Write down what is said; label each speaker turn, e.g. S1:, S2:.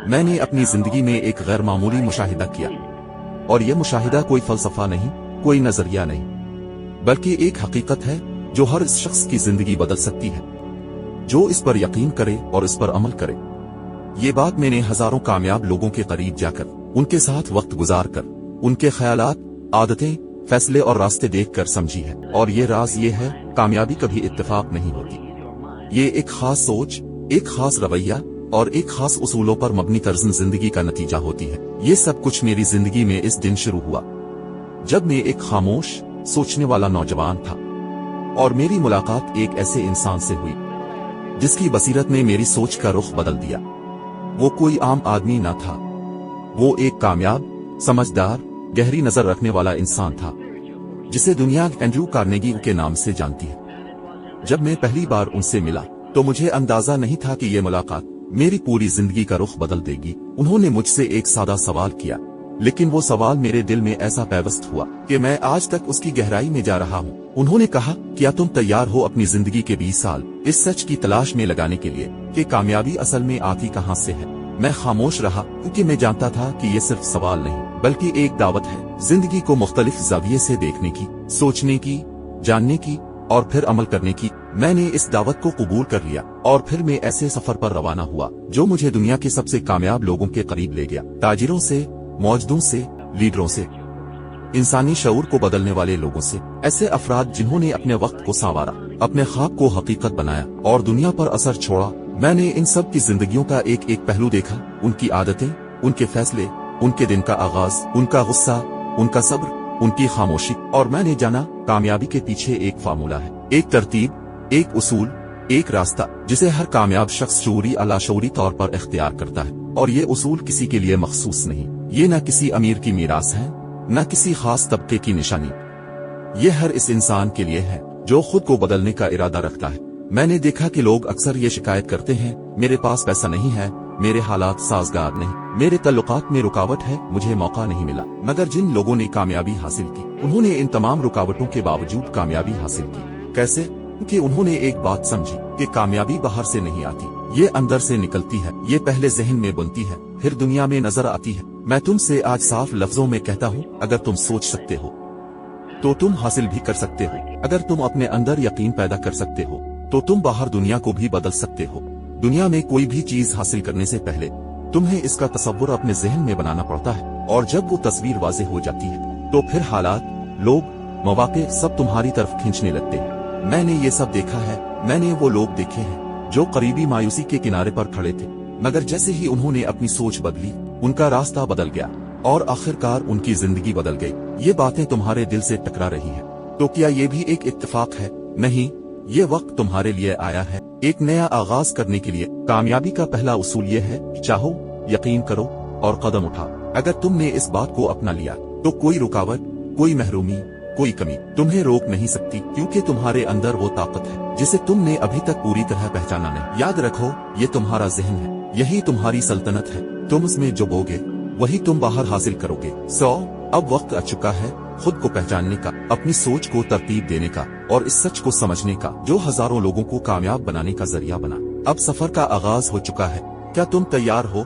S1: میں نے اپنی زندگی میں ایک غیر معمولی مشاہدہ کیا، اور یہ مشاہدہ کوئی فلسفہ نہیں، کوئی نظریہ نہیں، بلکہ ایک حقیقت ہے جو ہر اس شخص کی زندگی بدل سکتی ہے جو اس پر یقین کرے اور اس پر عمل کرے۔ یہ بات میں نے ہزاروں کامیاب لوگوں کے قریب جا کر، ان کے ساتھ وقت گزار کر، ان کے خیالات، عادتیں، فیصلے اور راستے دیکھ کر سمجھی ہے۔ اور یہ راز یہ ہے، کامیابی کبھی اتفاق نہیں ہوتی، یہ ایک خاص سوچ، ایک خاص رویہ اور ایک خاص اصولوں پر مبنی طرز زندگی کا نتیجہ ہوتی ہے۔ یہ سب کچھ میری زندگی میں اس دن شروع ہوا جب میں ایک خاموش، سوچنے والا نوجوان تھا، اور میری ملاقات ایک ایسے انسان سے ہوئی جس کی بصیرت نے میری سوچ کا رخ بدل دیا۔ وہ کوئی عام آدمی نہ تھا، وہ ایک کامیاب، سمجھدار، گہری نظر رکھنے والا انسان تھا جسے دنیا اینڈریو کارنیگی کے نام سے جانتی ہے۔ جب میں پہلی بار ان سے ملا تو مجھے اندازہ نہیں تھا کہ یہ ملاقات میری پوری زندگی کا رخ بدل دے گی۔ انہوں نے مجھ سے ایک سادہ سوال کیا، لیکن وہ سوال میرے دل میں ایسا پیوست ہوا کہ میں آج تک اس کی گہرائی میں جا رہا ہوں۔ انہوں نے کہا، کیا تم تیار ہو اپنی زندگی کے 20 سال اس سچ کی تلاش میں لگانے کے لیے کہ کامیابی اصل میں آتی کہاں سے ہے؟ میں خاموش رہا، کیونکہ میں جانتا تھا کہ یہ صرف سوال نہیں بلکہ ایک دعوت ہے، زندگی کو مختلف زاویے سے دیکھنے کی، سوچنے کی، جاننے کی اور پھر عمل کرنے کی۔ میں نے اس دعوت کو قبول کر لیا، اور پھر میں ایسے سفر پر روانہ ہوا جو مجھے دنیا کے سب سے کامیاب لوگوں کے قریب لے گیا، تاجروں سے، موجدوں سے، لیڈروں سے، انسانی شعور کو بدلنے والے لوگوں سے، ایسے افراد جنہوں نے اپنے وقت کو سنوارا، اپنے خواب کو حقیقت بنایا اور دنیا پر اثر چھوڑا۔ میں نے ان سب کی زندگیوں کا ایک ایک پہلو دیکھا، ان کی عادتیں، ان کے فیصلے، ان کے دن کا آغاز، ان کا غصہ، ان کا صبر، ان کی خاموشی، اور میں نے جانا کامیابی کے پیچھے ایک فارمولہ ہے، ایک ترتیب، ایک اصول، ایک راستہ جسے ہر کامیاب شخص شعوری یا لاشعوری طور پر اختیار کرتا ہے۔ اور یہ اصول کسی کے لیے مخصوص نہیں، یہ نہ کسی امیر کی میراث ہے، نہ کسی خاص طبقے کی نشانی، یہ ہر اس انسان کے لیے ہے جو خود کو بدلنے کا ارادہ رکھتا ہے۔ میں نے دیکھا کہ لوگ اکثر یہ شکایت کرتے ہیں، میرے پاس پیسہ نہیں ہے، میرے حالات سازگار نہیں، میرے تعلقات میں رکاوٹ ہے، مجھے موقع نہیں ملا۔ مگر جن لوگوں نے کامیابی حاصل کی، انہوں نے ان تمام رکاوٹوں کے باوجود کامیابی حاصل کی۔ کیسے؟ کہ انہوں نے ایک بات سمجھی کہ کامیابی باہر سے نہیں آتی، یہ اندر سے نکلتی ہے، یہ پہلے ذہن میں بنتی ہے، پھر دنیا میں نظر آتی ہے۔ میں تم سے آج صاف لفظوں میں کہتا ہوں، اگر تم سوچ سکتے ہو تو تم حاصل بھی کر سکتے ہو، اگر تم اپنے اندر یقین پیدا کر سکتے ہو تو تم باہر دنیا کو بھی بدل سکتے ہو۔ دنیا میں کوئی بھی چیز حاصل کرنے سے پہلے تمہیں اس کا تصور اپنے ذہن میں بنانا پڑتا ہے، اور جب وہ تصویر واضح ہو جاتی ہے تو پھر حالات، لوگ، مواقع سب تمہاری طرف کھینچنے لگتے ہیں۔ میں نے یہ سب دیکھا ہے، میں نے وہ لوگ دیکھے ہیں جو قریبی مایوسی کے کنارے پر کھڑے تھے، مگر جیسے ہی انہوں نے اپنی سوچ بدلی، ان کا راستہ بدل گیا، اور آخرکار ان کی زندگی بدل گئی۔ یہ باتیں تمہارے دل سے ٹکرا رہی ہیں تو کیا یہ بھی ایک اتفاق ہے؟ نہیں، یہ وقت تمہارے لیے آیا ہے ایک نیا آغاز کرنے کے لیے۔ کامیابی کا پہلا اصول یہ ہے کہ چاہو، یقین کرو اور قدم اٹھاؤ۔ اگر تم نے اس بات کو اپنا لیا تو کوئی رکاوٹ، کوئی محرومی، کوئی کمی تمہیں روک نہیں سکتی، کیونکہ تمہارے اندر وہ طاقت ہے جسے تم نے ابھی تک پوری طرح پہچانا نہیں۔ یاد رکھو، یہ تمہارا ذہن ہے، یہی تمہاری سلطنت ہے، تم اس میں جو بوگے وہی تم باہر حاصل کرو گے۔ اب وقت آ چکا ہے خود کو پہچاننے کا، اپنی سوچ کو ترتیب دینے کا، اور اس سچ کو سمجھنے کا جو ہزاروں لوگوں کو کامیاب بنانے کا ذریعہ بنا۔ اب سفر کا آغاز ہو چکا ہے، کیا تم تیار ہو؟